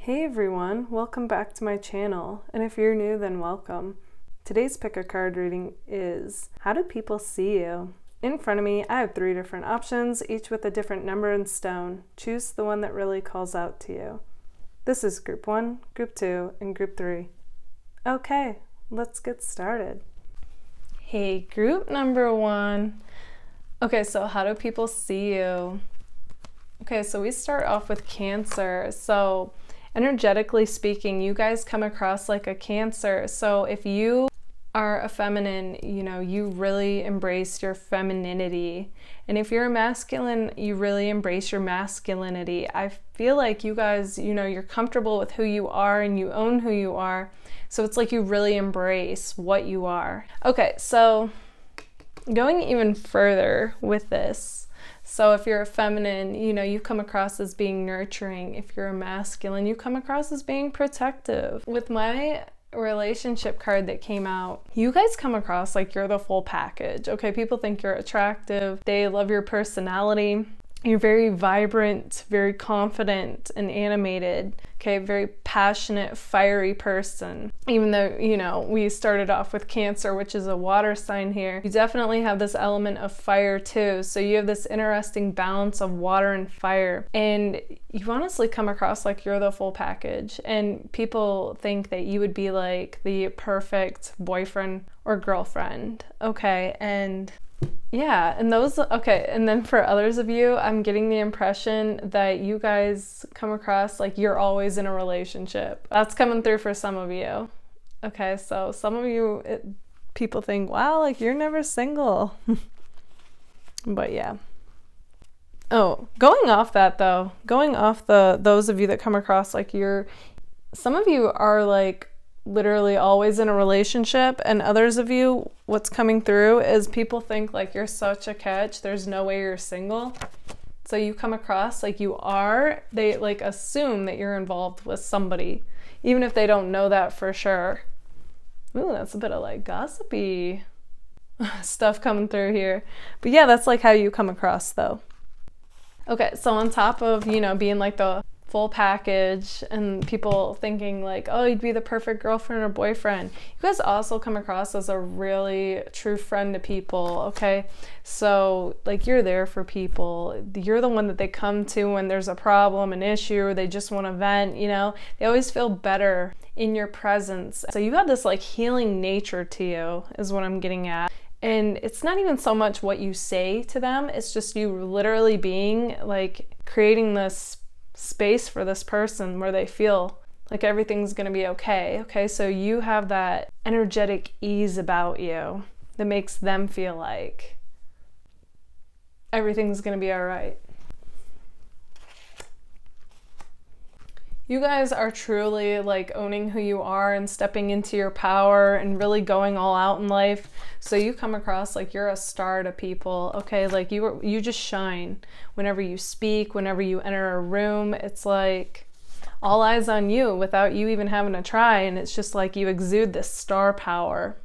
Hey everyone, welcome back to my channel, and if you're new then welcome. Today's pick a card reading is How Do People See You? In front of me I have 3 different options, each with a different number and stone. Choose the one that really calls out to you. This is group 1, group 2, and group 3. Okay, let's get started. Hey, group number 1. Okay, so how do people see you? Okay, so we start off with Cancer. So energetically speaking, you guys come across like a Cancer. So if you are a feminine, you really embrace your femininity. And if you're a masculine, you really embrace your masculinity. I feel like you guys, you're comfortable with who you are and you own who you are. So it's like you really embrace what you are. Okay, so going even further with this. So if you're a feminine, you come across as being nurturing. If you're a masculine, you come across as being protective. With my relationship card that came out, you guys come across like you're the full package. Okay, people think you're attractive. They love your personality. You're very vibrant, very confident and animated. Okay, very passionate, fiery person. Even though, we started off with Cancer, which is a water sign here, you definitely have this element of fire too. So you have this interesting balance of water and fire. And you honestly come across like you're the full package. And people think that you would be like the perfect boyfriend or girlfriend. Okay, and yeah, and and then for others of you, I'm getting the impression that you guys come across like you're always in a relationship. That's coming through for some of you. Okay, so some of you, people think, wow, like you're never single. But yeah. Oh, going off that though, those of you that come across like some of you are like literally always in a relationship, and others of you, what's coming through is people think like you're such a catch, there's no way you're single. So you come across like you are, they like assume that you're involved with somebody, even if they don't know that for sure. Ooh, that's a bit of like gossipy stuff coming through here. But yeah, that's like how you come across though. Okay, so on top of, being like the full package and people thinking like, oh, you'd be the perfect girlfriend or boyfriend, you guys also come across as a really true friend to people. Okay, so like you're there for people, you're the one that they come to when there's a problem, an issue, or they just want to vent. They always feel better in your presence. So you have this like healing nature to you is what I'm getting at. And it's not even so much what you say to them, it's just you literally being like creating this space for this person where they feel like everything's gonna be okay. Okay, so you have that energetic ease about you that makes them feel like everything's gonna be all right. You guys are truly like owning who you are and stepping into your power and really going all out in life. So you come across like you're a star to people. Okay, like you just shine whenever you speak, whenever you enter a room. It's like all eyes on you without you even having to try, and it's just like you exude this star power.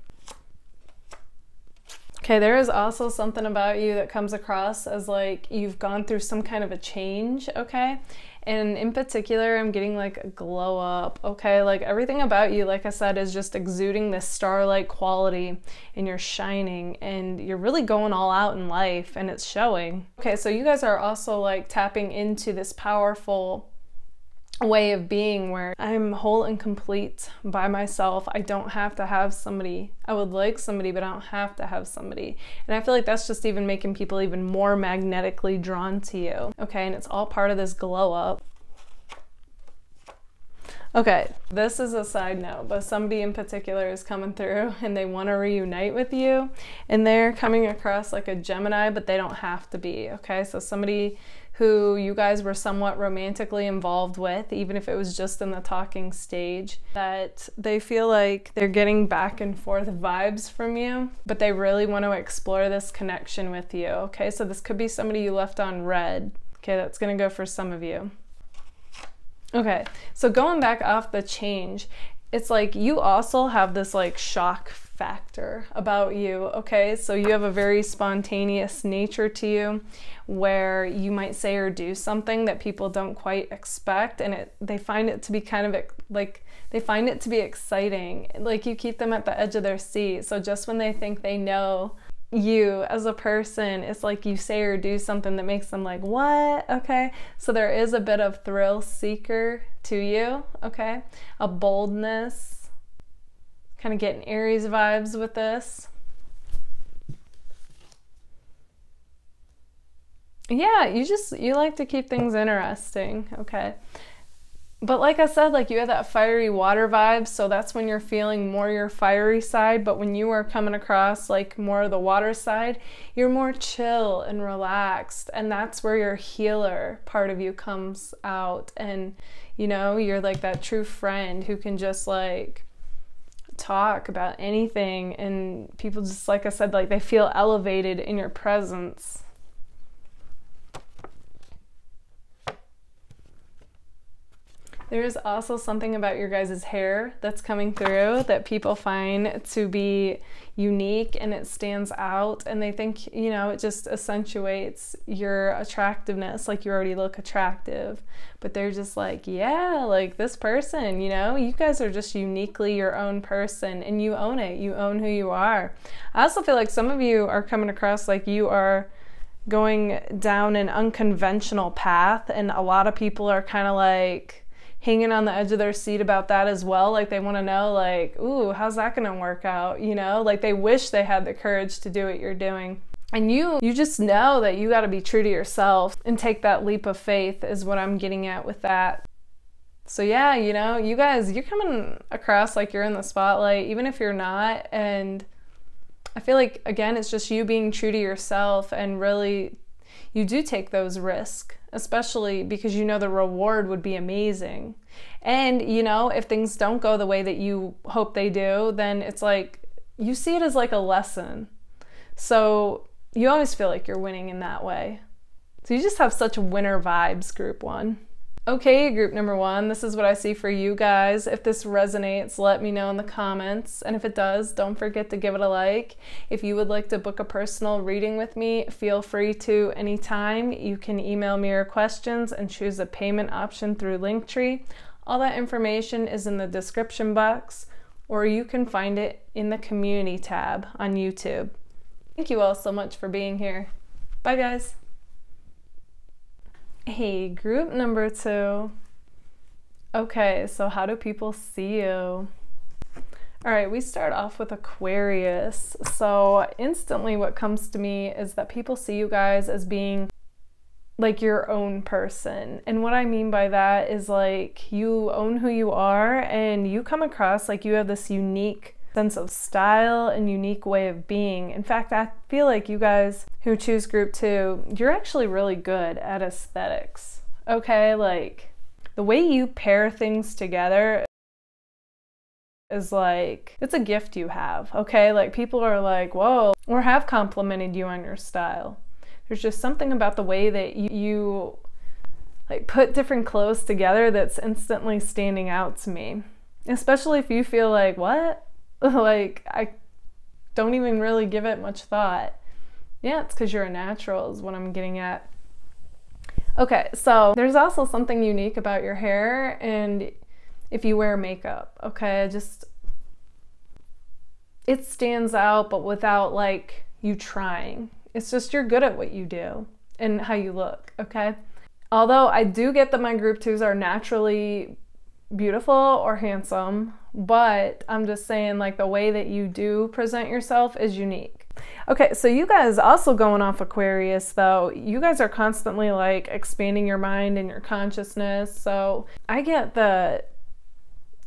Okay, there is also something about you that comes across as like you've gone through some kind of a change, okay? And in particular, I'm getting like a glow up, okay? Like everything about you, like I said, is just exuding this star-like quality, and you're shining and you're really going all out in life, and it's showing. Okay, so you guys are also like tapping into this powerful way of being where I'm whole and complete by myself. I don't have to have somebody. I would like somebody, but I don't have to have somebody. And I feel like that's just even making people even more magnetically drawn to you. Okay, and it's all part of this glow up. Okay, this is a side note, but somebody in particular is coming through and they want to reunite with you, and they're coming across like a Gemini, but they don't have to be. Okay, so somebody who you guys were somewhat romantically involved with, even if it was just in the talking stage, that they feel like they're getting back and forth vibes from you, but they really want to explore this connection with you. Okay, so this could be somebody you left on red. Okay, that's gonna go for some of you. Okay, so going back off the change, it's like you also have this like shock factor about you, okay? So you have a very spontaneous nature to you where you might say or do something that people don't quite expect, and they find it to be kind of like, they find it to be exciting. Like you keep them at the edge of their seat. So just when they think they know you as a person, it's like you say or do something that makes them like, what? Okay, so there is a bit of thrill seeker to you, okay? A boldness, kind of getting Aries vibes with this. Yeah, you like to keep things interesting, okay? But like I said, like you have that fiery water vibe, so that's when you're feeling more your fiery side. But when you are coming across like more of the water side, you're more chill and relaxed, and that's where your healer part of you comes out. And you know, you're like that true friend who can just like talk about anything, and people just, like I said, like they feel elevated in your presence. There's also something about your guys' hair that's coming through that people find to be unique, and it stands out, and they think, you know, it just accentuates your attractiveness, like you already look attractive, but they're just like, yeah, like this person, you know, you guys are just uniquely your own person, and you own it. You own who you are. I also feel like some of you are coming across like you are going down an unconventional path, and a lot of people are kind of like hanging on the edge of their seat about that as well. Like they want to know, like, ooh, how's that gonna work out? You know, like they wish they had the courage to do what you're doing. And you just know that you got to be true to yourself and take that leap of faith is what I'm getting at with that. So yeah, you know, you guys, you're coming across like you're in the spotlight, even if you're not. And I feel like, again, it's just you being true to yourself, and really you do take those risks, especially because you know the reward would be amazing. And you know, if things don't go the way that you hope they do, then it's like you see it as like a lesson. So you always feel like you're winning in that way. So you just have such winner vibes, group one. Okay, group number one, this is what I see for you guys. If this resonates, let me know in the comments. And if it does, don't forget to give it a like. If you would like to book a personal reading with me, feel free to anytime. You can email me your questions and choose a payment option through Linktree. All that information is in the description box, or you can find it in the community tab on YouTube. Thank you all so much for being here. Bye, guys. Hey, group number two. Okay, so how do people see you? All right, we start off with Aquarius. So instantly what comes to me is that people see you guys as being like your own person. And what I mean by that is like you own who you are, and you come across like you have this unique sense of style and unique way of being. In fact, I feel like you guys who choose group two, you're actually really good at aesthetics. Okay, like the way you pair things together is like, it's a gift you have, okay? Like people are like, whoa, or have complimented you on your style. There's just something about the way that you like put different clothes together that's instantly standing out to me. Especially if you feel like, what? Like, I don't even really give it much thought. Yeah, it's because you're a natural is what I'm getting at. Okay, so there's also something unique about your hair and if you wear makeup, okay? It stands out, but without like you trying. It's just you're good at what you do and how you look, okay? Although I do get that my group twos are naturally beautiful or handsome, but I'm just saying like the way that you do present yourself is unique. Okay, so you guys also going off Aquarius though, you guys are constantly like expanding your mind and your consciousness. So I get that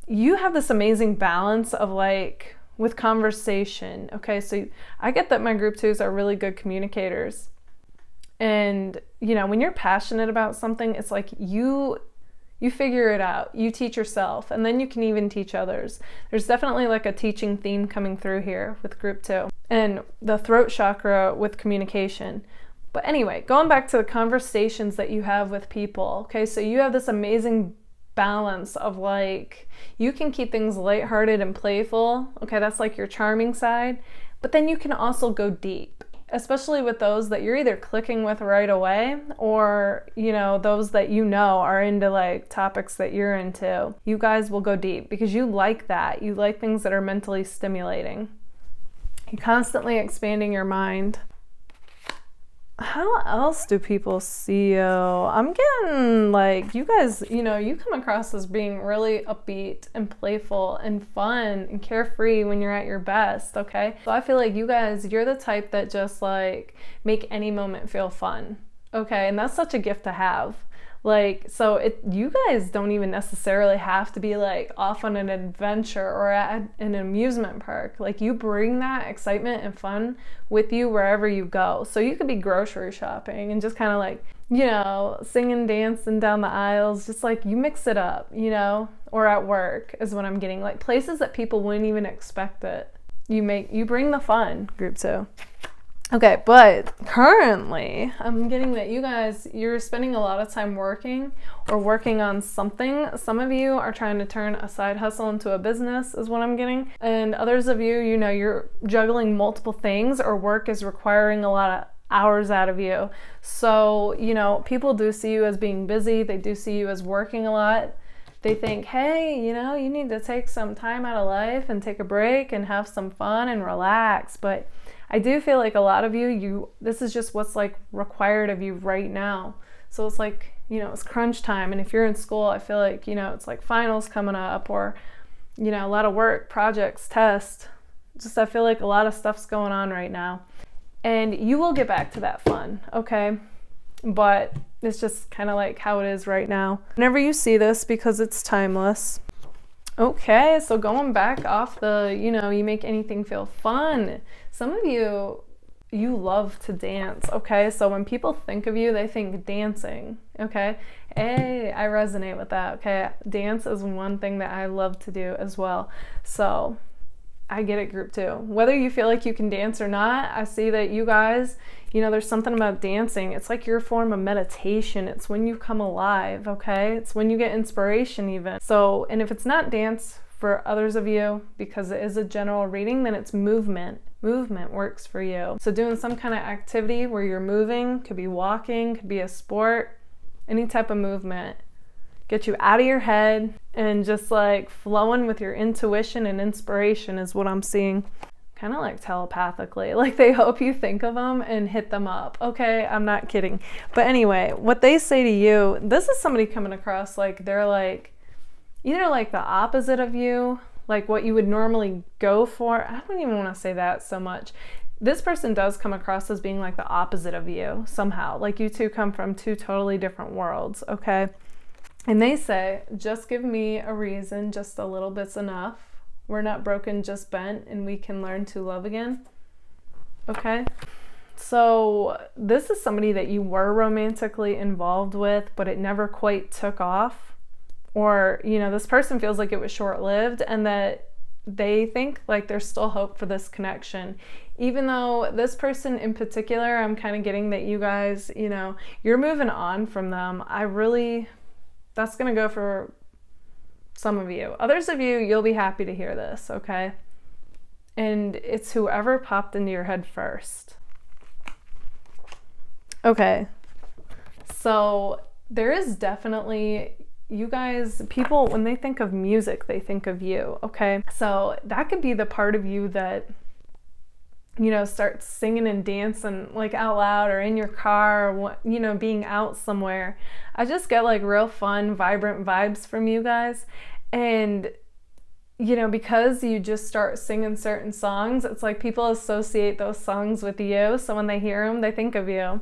you have this amazing balance of like with conversation. Okay, so I get that my group twos are really good communicators. And you know, when you're passionate about something, it's like you figure it out, you teach yourself, and then you can even teach others. There's definitely like a teaching theme coming through here with group two. And the throat chakra with communication. But anyway, going back to the conversations that you have with people, okay, so you have this amazing balance of like, you can keep things lighthearted and playful. Okay, that's like your charming side. But then you can also go deep, especially with those that you're either clicking with right away or, you know, those that you know are into like topics that you're into. You guys will go deep because you like that. You like things that are mentally stimulating. You're constantly expanding your mind. How else do people see you? I'm getting like, you guys, you know, you come across as being really upbeat and playful and fun and carefree when you're at your best, okay? So I feel like you guys, you're the type that just like make any moment feel fun, okay? And that's such a gift to have. Like, so you guys don't even necessarily have to be like off on an adventure or at an amusement park. Like, you bring that excitement and fun with you wherever you go. So you could be grocery shopping and just kind of like, you know, singing, dancing down the aisles, just like you mix it up, you know, or at work is what I'm getting. Like places that people wouldn't even expect it. You bring the fun, group 2. Okay, but currently I'm getting that you guys, you're spending a lot of time working or working on something. Some of you are trying to turn a side hustle into a business is what I'm getting. And others of you, you know, you're juggling multiple things or work is requiring a lot of hours out of you. So, you know, people do see you as being busy. They do see you as working a lot. They think, hey, you know, you need to take some time out of life and take a break and have some fun and relax. But I do feel like a lot of you, this is just what's like required of you right now. So it's like, you know, it's crunch time. And if you're in school, I feel like, you know, it's like finals coming up or, you know, a lot of work, projects, tests. Just I feel like a lot of stuff's going on right now. And you will get back to that fun, okay? But it's just kind of like how it is right now. Whenever you see this, because it's timeless. Okay, so going back off the, you know, you make anything feel fun. Some of you, you love to dance, okay? So when people think of you, they think dancing, okay? Hey, I resonate with that, okay? Dance is one thing that I love to do as well. So I get it, group 2. Whether you feel like you can dance or not, I see that you guys, you know, there's something about dancing. It's like your form of meditation. It's when you come alive, okay? It's when you get inspiration even. So, and if it's not dance for others of you, because it is a general reading, then it's movement. Movement works for you. So doing some kind of activity where you're moving, could be walking, could be a sport, any type of movement. Get you out of your head and just like flowing with your intuition and inspiration is what I'm seeing. Kind of like telepathically, like they hope you think of them and hit them up. Okay, I'm not kidding. But anyway, what they say to you, this is somebody coming across like they're like either like the opposite of you, like what you would normally go for. I don't even want to say that so much. This person does come across as being like the opposite of you somehow. Like you two come from two totally different worlds, okay? And they say, just give me a reason, just a little bit's enough. We're not broken, just bent, and we can learn to love again. Okay? So this is somebody that you were romantically involved with, but it never quite took off. Or, you know, this person feels like it was short-lived and that they think like there's still hope for this connection. Even though this person in particular, I'm kind of getting that you guys, you know, you're moving on from them. That's going to go for some of you. Others of you, you'll be happy to hear this, okay? And it's whoever popped into your head first. Okay. So there is definitely, you guys, people, when they think of music, they think of you, okay? So that could be the part of you that, you know, start singing and dancing like out loud or in your car or, you know, being out somewhere. I just get like real fun, vibrant vibes from you guys. And, you know, because you just start singing certain songs, it's like people associate those songs with you. So when they hear them, they think of you.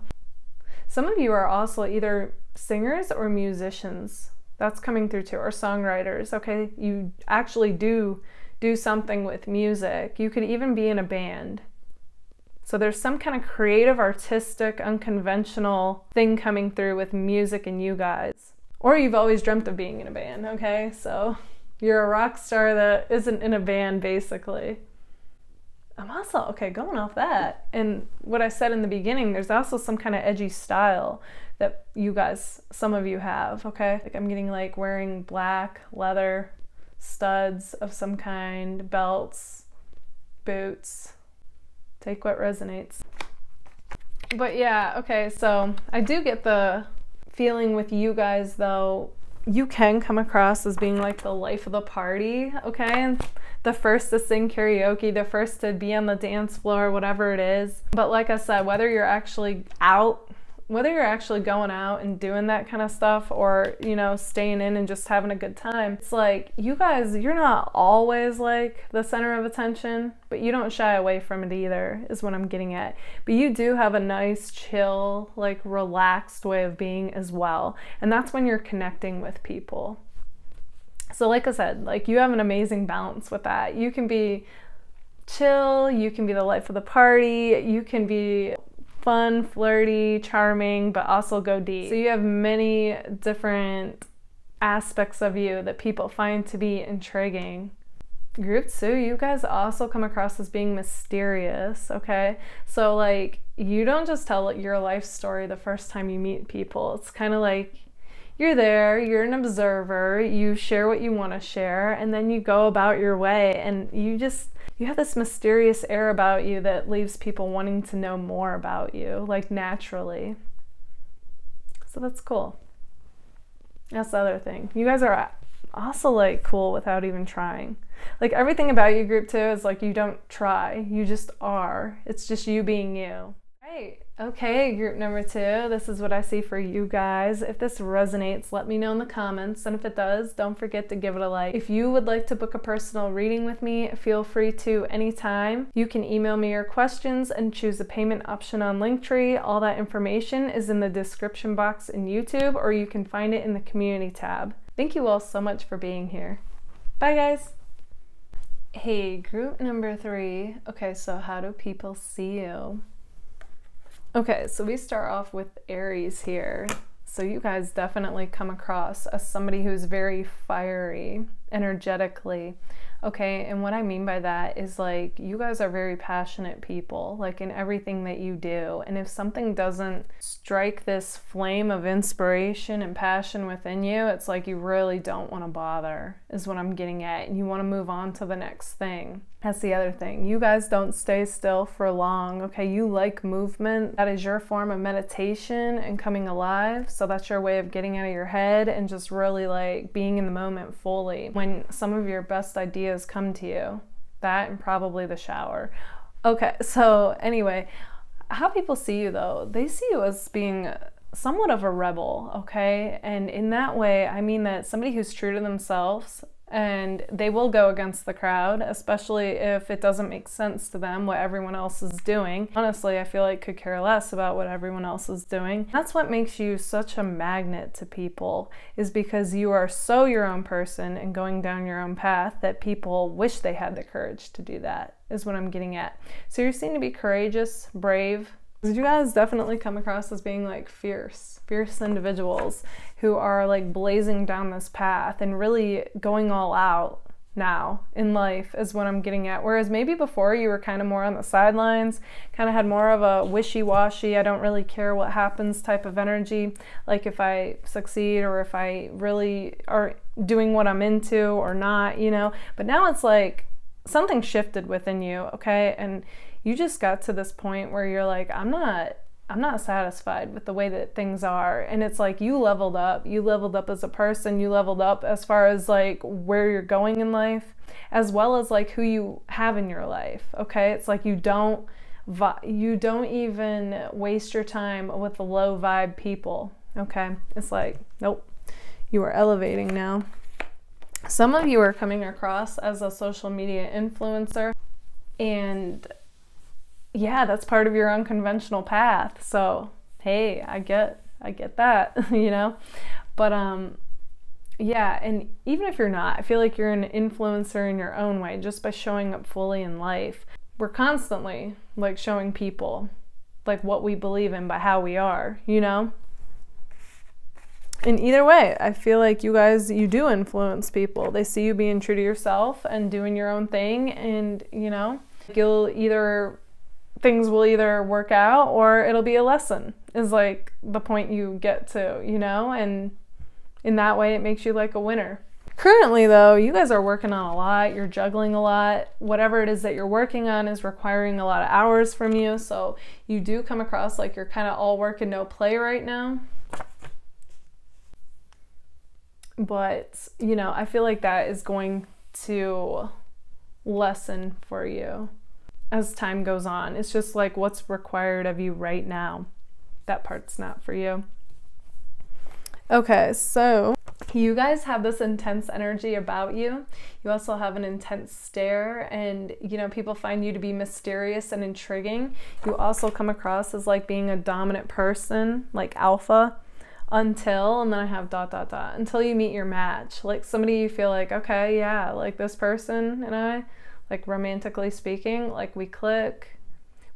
Some of you are also either singers or musicians. That's coming through too, or songwriters, okay? You actually do something with music. You could even be in a band. So there's some kind of creative, artistic, unconventional thing coming through with music and you guys. Or you've always dreamt of being in a band, okay? So you're a rock star that isn't in a band, basically. I'm also, okay, going off that, and what I said in the beginning, there's also some kind of edgy style that you guys, some of you have, okay? Like I'm getting like wearing black leather, studs of some kind, belts, boots. Take what resonates. But yeah, okay, so I do get the feeling with you guys though, you can come across as being like the life of the party, okay? And the first to sing karaoke, the first to be on the dance floor, whatever it is. But like I said, whether you're actually going out and doing that kind of stuff, or, you know, staying in and just having a good time, it's like you guys, you're not always like the center of attention, but you don't shy away from it either, is what I'm getting at. But you do have a nice, chill, like relaxed way of being as well. And that's when you're connecting with people. So like I said, like you have an amazing balance with that. You can be chill, you can be the life of the party, you can be fun, flirty, charming, but also go deep. So you have many different aspects of you that people find to be intriguing. Group 2, you guys also come across as being mysterious, okay? So like you don't just tell your life story the first time you meet people. It's kind of like you're there, you're an observer, you share what you want to share, and then you go about your way, and you have this mysterious air about you that leaves people wanting to know more about you, like naturally. So that's cool. That's the other thing. You guys are also like cool without even trying. Like everything about you, group 2, is like you don't try, you just are. It's just you being you. Right. Okay, group number 2, this is what I see for you guys. If this resonates, let me know in the comments, and if it does, don't forget to give it a like. If you would like to book a personal reading with me, feel free to anytime. You can email me your questions and choose a payment option on Linktree. All that information is in the description box in YouTube, or you can find it in the community tab. Thank you all so much for being here. Bye guys! Hey, group number 3. Okay, so how do people see you? Okay, so we start off with Aries here. So you guys definitely come across as somebody who's very fiery, energetically. Okay, and what I mean by that is like you guys are very passionate people, like in everything that you do. And if something doesn't strike this flame of inspiration and passion within you, it's like you really don't want to bother, is what I'm getting at. And you want to move on to the next thing. That's the other thing. You guys don't stay still for long, okay? You like movement. That is your form of meditation and coming alive. So that's your way of getting out of your head and just really like being in the moment fully. When some of your best ideas come to you, that and probably the shower. Okay, so anyway, how people see you though, they see you as being somewhat of a rebel, okay? And in that way, I mean that somebody who's true to themselves, and they will go against the crowd, especially if it doesn't make sense to them what everyone else is doing. Honestly, I feel like could care less about what everyone else is doing. That's what makes you such a magnet to people, is because you are so your own person and going down your own path that people wish they had the courage to do that, is what I'm getting at. So you're seen to be courageous, brave. You guys definitely come across as being like fierce individuals who are like blazing down this path and really going all out now in life, is what I'm getting at. Whereas maybe before you were kind of more on the sidelines, kind of had more of a wishy-washy, I don't really care what happens type of energy, like if I succeed or if I really are doing what I'm into or not, you know. But now it's like something shifted within you, okay? And you just got to this point where you're like, I'm not satisfied with the way that things are. And it's like you leveled up as a person, you leveled up as far as like where you're going in life, as well as like who you have in your life, okay? It's like you don't even waste your time with the low vibe people, okay? It's like, nope, you are elevating now. Some of you are coming across as a social media influencer, and yeah, that's part of your unconventional path. So, hey, I get that, you know? But yeah, and even if you're not, I feel like you're an influencer in your own way just by showing up fully in life. We're constantly like showing people like what we believe in by how we are, you know? And either way, I feel like you guys, you do influence people. They see you being true to yourself and doing your own thing, and you know, you'll either things will either work out or it'll be a lesson, is like the point you get to, you know, and in that way it makes you like a winner. Currently though, you guys are working on a lot, you're juggling a lot. Whatever it is that you're working on is requiring a lot of hours from you, so you do come across like you're kind of all work and no play right now. But, you know, I feel like that is going to lessen for you as time goes on. It's just like what's required of you right now. That part's not for you. Okay, so you guys have this intense energy about you. You also have an intense stare, and you know, people find you to be mysterious and intriguing. You also come across as like being a dominant person, like alpha, until, and then I have ... until you meet your match. Like somebody you feel like, okay, yeah, like this person and I, like romantically speaking, like we click,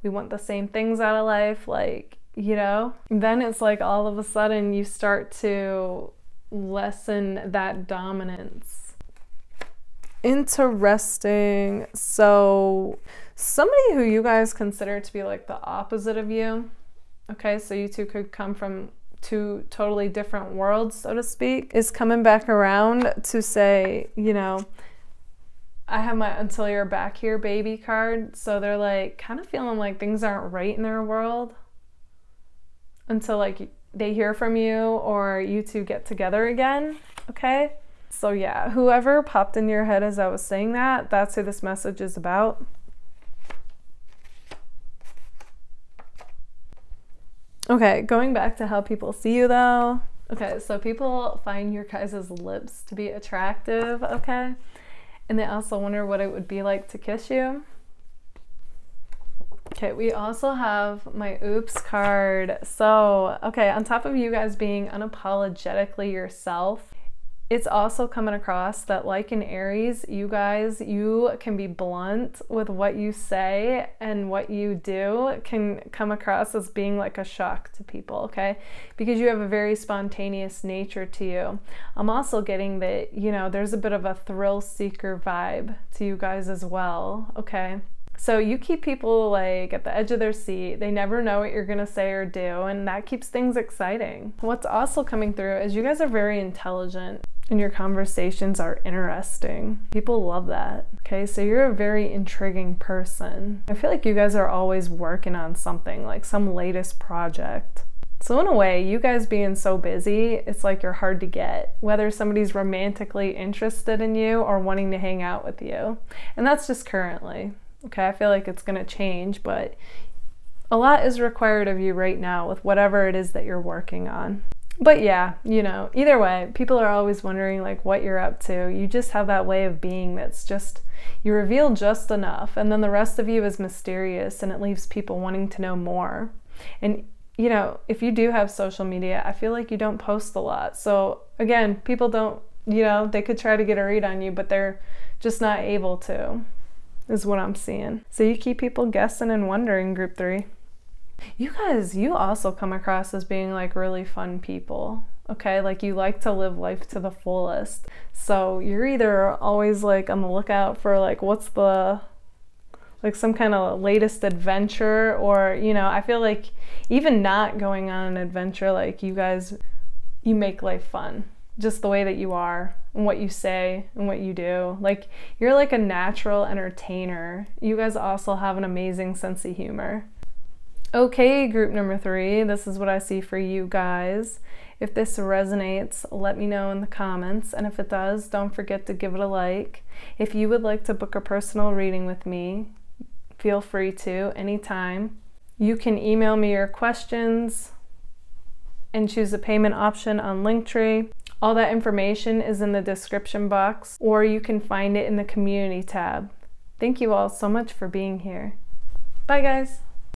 we want the same things out of life, like, you know. Then it's like all of a sudden you start to lessen that dominance. Interesting. So somebody who you guys consider to be like the opposite of you, okay, so you two could come from two totally different worlds, so to speak, is coming back around to say, you know, I have my until you're back here baby card. So they're like kind of feeling like things aren't right in their world until like they hear from you or you two get together again, okay? So yeah, whoever popped in your head as I was saying that, that's who this message is about. Okay, going back to how people see you though. Okay, so people find your guys' lips to be attractive, okay? And they also wonder what it would be like to kiss you. Okay, we also have my oops card. So, okay, on top of you guys being unapologetically yourself, it's also coming across that like in Aries, you guys, you can be blunt with what you say, and what you do can come across as being like a shock to people, okay? Because you have a very spontaneous nature to you. I'm also getting that, you know, there's a bit of a thrill seeker vibe to you guys as well, okay? So you keep people like at the edge of their seat. They never know what you're gonna say or do, and that keeps things exciting. What's also coming through is you guys are very intelligent and your conversations are interesting. People love that. Okay, so you're a very intriguing person. I feel like you guys are always working on something, like some latest project. So in a way, you guys being so busy, it's like you're hard to get, whether somebody's romantically interested in you or wanting to hang out with you. And that's just currently. Okay, I feel like it's gonna change, but a lot is required of you right now with whatever it is that you're working on. But yeah, you know, either way, people are always wondering like what you're up to. You just have that way of being that's just, you reveal just enough, and then the rest of you is mysterious, and it leaves people wanting to know more. And you know, if you do have social media, I feel like you don't post a lot. So again, people don't, you know, they could try to get a read on you, but they're just not able to, is what I'm seeing. So you keep people guessing and wondering, group 3. You guys, you also come across as being like really fun people, okay? Like you like to live life to the fullest. So you're either always like on the lookout for like what's the, like some kind of latest adventure, or, you know, I feel like even not going on an adventure, like you guys, you make life fun. Just the way that you are and what you say and what you do. Like you're like a natural entertainer. You guys also have an amazing sense of humor. Okay, group number 3, this is what I see for you guys. If this resonates, let me know in the comments, and if it does, don't forget to give it a like. If you would like to book a personal reading with me, feel free to anytime. You can email me your questions and choose a payment option on Linktree. All that information is in the description box, or you can find it in the community tab. Thank you all so much for being here. Bye guys.